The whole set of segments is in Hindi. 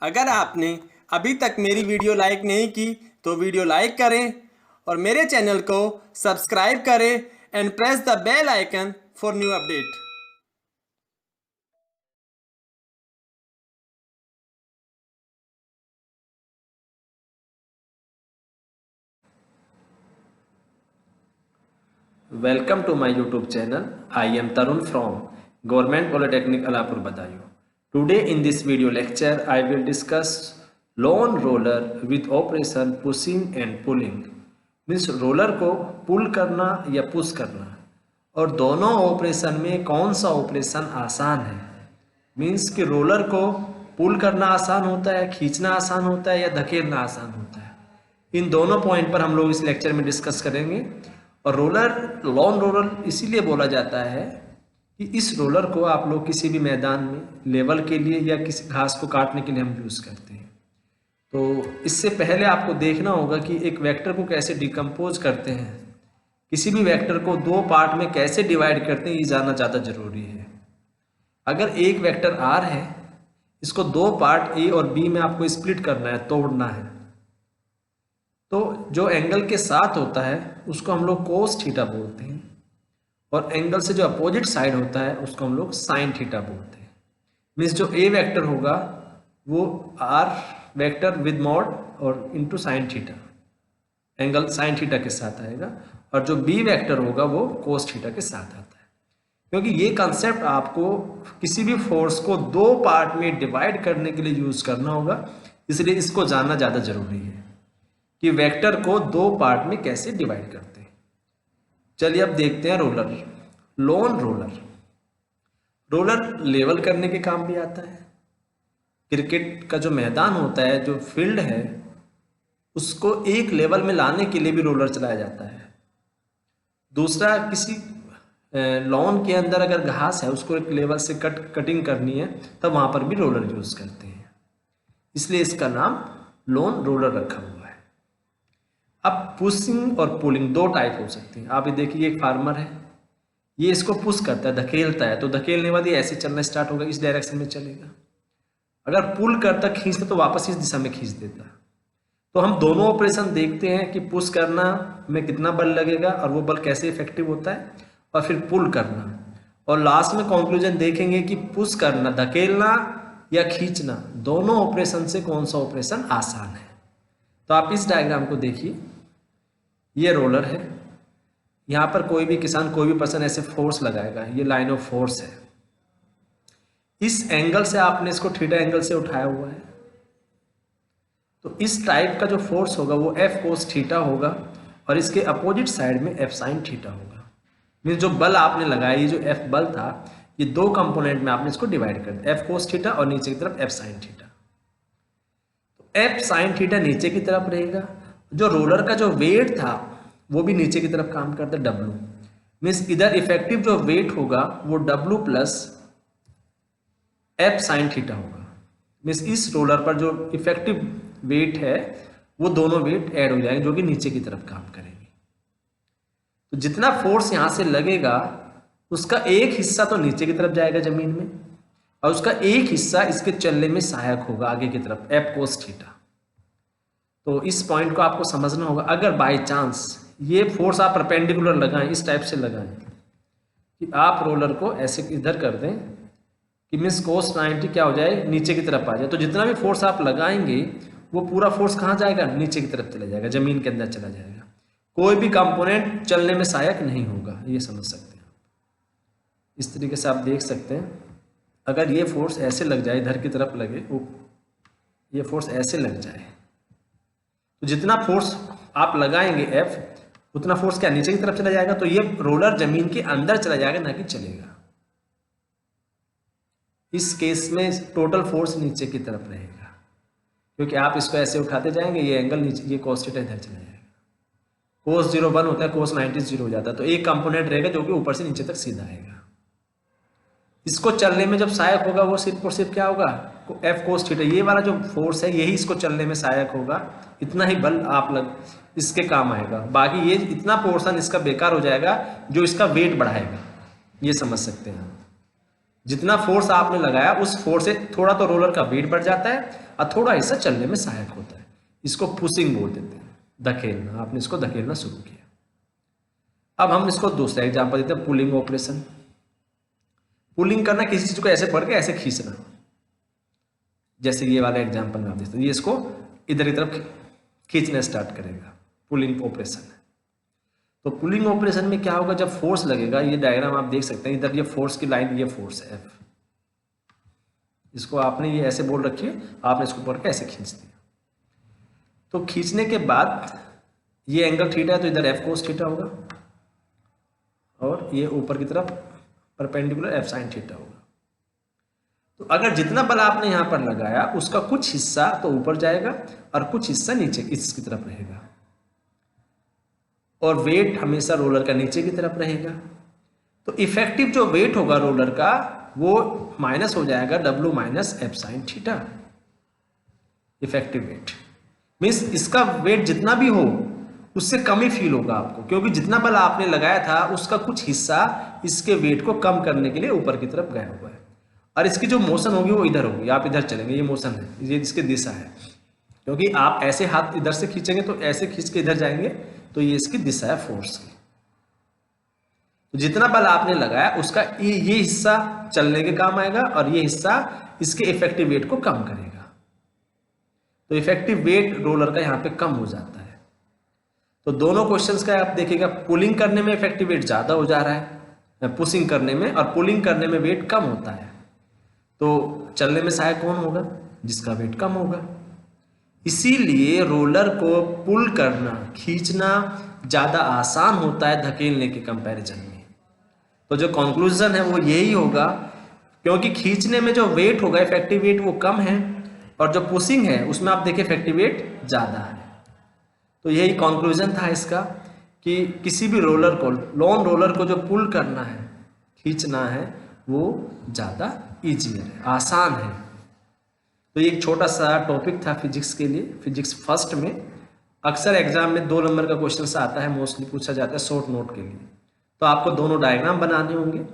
अगर आपने अभी तक मेरी वीडियो लाइक नहीं की तो वीडियो लाइक करें और मेरे चैनल को सब्सक्राइब करें and press the bell icon for new update. Welcome to my YouTube channel. I am Tarun from Government Polytechnic Alapur Badayu. Today in this video lecture I will discuss lawn roller with operation pushing and pulling. Means roller को पुल करना या पुश करना, और दोनों ऑपरेशन में कौन सा ऑपरेशन आसान है। मीन्स कि रोलर को पुल करना आसान होता है, खींचना आसान होता है या धकेलना आसान होता है। इन दोनों पॉइंट पर हम लोग इस लेक्चर में डिस्कस करेंगे। और लॉन रोलर इसीलिए बोला जाता है कि इस रोलर को आप लोग किसी भी मैदान में लेवल के लिए या किसी घास को काटने के लिए हम यूज़ करते हैं। तो इससे पहले आपको देखना होगा कि एक वेक्टर को कैसे डिकम्पोज करते हैं, किसी भी वेक्टर को दो पार्ट में कैसे डिवाइड करते हैं, ये जानना ज़्यादा ज़रूरी है। अगर एक वेक्टर आर है, इसको दो पार्ट ए और बी में आपको स्प्लिट करना है, तोड़ना है, तो जो एंगल के साथ होता है उसको हम लोग कोस थीटा बोलते हैं, और एंगल से जो अपोजिट साइड होता है उसको हम लोग साइन थीटा बोलते हैं। मीन्स जो ए वेक्टर होगा वो आर वेक्टर विद मॉड और into sine theta, angle sine theta के साथ आएगा, और जो बी वेक्टर होगा वो कोस थीटा के साथ आता है। क्योंकि ये कंसेप्ट आपको किसी भी फोर्स को दो पार्ट में डिवाइड करने के लिए यूज करना होगा, इसलिए इसको जानना ज़्यादा जरूरी है कि वेक्टर को दो पार्ट में कैसे डिवाइड करते हैं। चलिए अब देखते हैं रोलर। लॉन रोलर लेवल करने के काम भी आता है। क्रिकेट का जो मैदान होता है, जो फील्ड है, उसको एक लेवल में लाने के लिए भी रोलर चलाया जाता है। दूसरा, किसी लॉन के अंदर अगर घास है उसको एक लेवल से कटिंग करनी है, तब वहां पर भी रोलर यूज करते हैं, इसलिए इसका नाम लॉन रोलर रखा हुआ है। अब पुशिंग और पुलिंग दो टाइप हो सकते हैं। आप ये देखिए, एक फार्मर है, ये इसको पुश करता है, धकेलता है, तो धकेलने वाली ऐसे चलना स्टार्ट होगा, इस डायरेक्शन में चलेगा। अगर पुल करता, खींचता, तो वापस इस दिशा में खींच देता। तो हम दोनों ऑपरेशन देखते हैं कि पुश करना में कितना बल लगेगा और वो बल कैसे इफेक्टिव होता है, और फिर पुल करना, और लास्ट में कंक्लूजन देखेंगे कि पुश करना, धकेलना या खींचना, दोनों ऑपरेशन से कौन सा ऑपरेशन आसान है। तो आप इस डायग्राम को देखिए, ये रोलर है, यहाँ पर कोई भी किसान, कोई भी पर्सन ऐसे फोर्स लगाएगा, ये लाइन ऑफ फोर्स है। इस एंगल से आपने इसको थीटा एंगल से उठाया हुआ है, तो इस टाइप का जो फोर्स होगा वो एफ कोस थीटा होगा, और इसके अपोजिट साइड में एफ साइन थीटा होगा। मीन्स जो बल आपने लगाया, ये जो एफ बल था, ये दो कंपोनेंट में आपने इसको डिवाइड कर दिया, एफ कोस थीटा और नीचे की तरफ एफ साइन थीटा। तो एफ साइन थीटा नीचे की तरफ रहेगा, जो रोलर का जो वेट था वो भी नीचे की तरफ काम करता है, डब्लू। मीन्स इधर इफेक्टिव जो वेट होगा वो W plus F sine theta होगा। मीन्स इस रोलर पर जो इफेक्टिव वेट है वो दोनों वेट ऐड हो जाएंगे, जो कि नीचे की तरफ काम करेंगे। तो जितना फोर्स यहां से लगेगा उसका एक हिस्सा तो नीचे की तरफ जाएगा जमीन में, और उसका एक हिस्सा इसके चलने में सहायक होगा आगे की तरफ, एफ कोस थीटा। तो इस पॉइंट को आपको समझना होगा। अगर बाय चांस ये फोर्स आप परपेंडिकुलर लगाएं, इस टाइप से लगाएं कि आप रोलर को ऐसे इधर कर दें कि मीन्स कोस 90 क्या हो जाए, नीचे की तरफ आ जाए, तो जितना भी फोर्स आप लगाएंगे वो पूरा फोर्स कहाँ जाएगा, नीचे की तरफ चला जाएगा, जमीन के अंदर चला जाएगा। कोई भी कंपोनेंट चलने में सहायक नहीं होगा, ये समझ सकते हैं। इस तरीके से आप देख सकते हैं, अगर ये फोर्स ऐसे लग जाए, इधर की तरफ लगे, ये फोर्स ऐसे लग जाए, तो जितना फोर्स आप लगाएंगे एफ, उतना फोर्स क्या नीचे की तरफ चला जाएगा, तो ये रोलर जमीन के अंदर चला जाएगा, ना कि चलेगा। इस केस में टोटल फोर्स नीचे की तरफ रहेगा, क्योंकि आप इसको ऐसे उठाते जाएंगे, ये एंगल नीचे, ये कोस थीटा इधर चला जाएगा। कोस 0 1 होता है, कोस 90 0 हो जाता है, तो एक कंपोनेंट रहेगा जो कि ऊपर से नीचे तक सीधा आएगा। इसको चलने में जब सहायक होगा वो सिर्फ और सिर्फ क्या होगा, एफ कोस थीटा, ये वाला जो फोर्स है यही इसको चलने में सहायक होगा, इतना ही बल आप इसके काम आएगा। बाकी ये इतना पोर्शन इसका बेकार हो जाएगा जो इसका वेट बढ़ाएगा, ये समझ सकते हैं। जितना फोर्स आपने लगाया उस फोर्स से थोड़ा तो रोलर का वेट बढ़ जाता है और थोड़ा हिस्सा चलने में सहायक होता है। इसको पुशिंग बोल देते हैं, धकेलना। आपने इसको धकेलना शुरू किया। अब हम इसको दूसरा एग्जांपल देते हैं, पुलिंग ऑपरेशन। पुलिंग करना किसी चीज को ऐसे पकड़ के ऐसे खींचना, जैसे ये वाला एग्जांपल में आप देखते हैं, ये इसको इधर की तरफ खींचना स्टार्ट करेगा, पुलिंग ऑपरेशन है। तो पुलिंग ऑपरेशन में क्या होगा, जब फोर्स लगेगा, ये डायग्राम आप देख सकते हैं, इधर ये फोर्स की लाइन, ये फोर्स है F। इसको आपने ये ऐसे बोल रखी है, आपने इसको पकड़ के ऐसे खींच दिया। तो खींचने के बाद ये एंगल थीटा है, तो इधर F cos थीटा होगा और ये ऊपर की तरफ परपेंडिकुलर F sin थीटा होगा। तो अगर जितना बल आपने यहां पर लगाया उसका कुछ हिस्सा तो ऊपर जाएगा और कुछ हिस्सा नीचे इसकी तरफ रहेगा, और वेट हमेशा रोलर का नीचे की तरफ रहेगा। तो इफेक्टिव जो वेट होगा रोलर का वो माइनस हो जाएगा W minus F sin theta. Effective weight means इसका वेट जितना भी हो उससे कम ही फील होगा आपको, क्योंकि जितना बल आपने लगाया था उसका कुछ हिस्सा इसके वेट को कम करने के लिए ऊपर की तरफ गया हुआ है, और इसकी जो मोशन होगी वो इधर होगी। आप इधर चलेंगे, ये मोशन है, ये इसकी दिशा है, क्योंकि आप ऐसे हाथ इधर से खींचेंगे तो ऐसे खींच के इधर जाएंगे, तो ये इसकी दिशा है फोर्स की। तो जितना बल आपने लगाया उसका ये हिस्सा चलने के काम आएगा और ये हिस्सा इसके इफेक्टिव वेट को कम करेगा। तो इफेक्टिव वेट रोलर का यहाँ पे कम हो जाता है। तो दोनों क्वेश्चंस का आप देखिएगा, पुलिंग करने में इफेक्टिव वेट ज्यादा हो जा रहा है, पुशिंग करने में, और पुलिंग करने में वेट कम होता है। तो चलने में सहायक कौन होगा, जिसका वेट कम होगा। इसीलिए रोलर को पुल करना, खींचना ज्यादा आसान होता है धकेलने के कंपैरिजन में। तो जो कंक्लूजन है वो यही होगा, क्योंकि खींचने में जो वेट होगा इफेक्टिव वेट वो कम है, और जो पुशिंग है उसमें आप देखिए इफेक्टिव वेट ज्यादा है। तो यही कंक्लूजन था इसका, कि किसी भी रोलर को, लॉन रोलर को जो पुल करना है, खींचना है, वो ज्यादा ईजियर है, आसान है। तो ये एक छोटा सा टॉपिक था फिजिक्स के लिए। फिजिक्स फर्स्ट में अक्सर एग्जाम में 2 नंबर का क्वेश्चन आता है, मोस्टली पूछा जाता है शॉर्ट नोट के लिए। तो आपको दोनों डायग्राम बनाने होंगे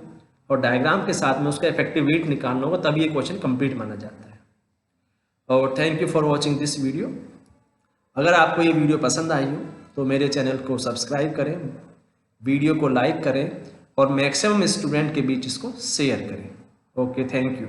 और डायग्राम के साथ में उसका इफेक्टिव वेट निकालना होगा, तभी ये क्वेश्चन कंप्लीट माना जाता है। और thank you for watching this video. अगर आपको ये वीडियो पसंद आई हो तो मेरे चैनल को सब्सक्राइब करें, वीडियो को लाइक करें और मैक्सिमम स्टूडेंट के बीच इसको शेयर करें। Okay, thank you.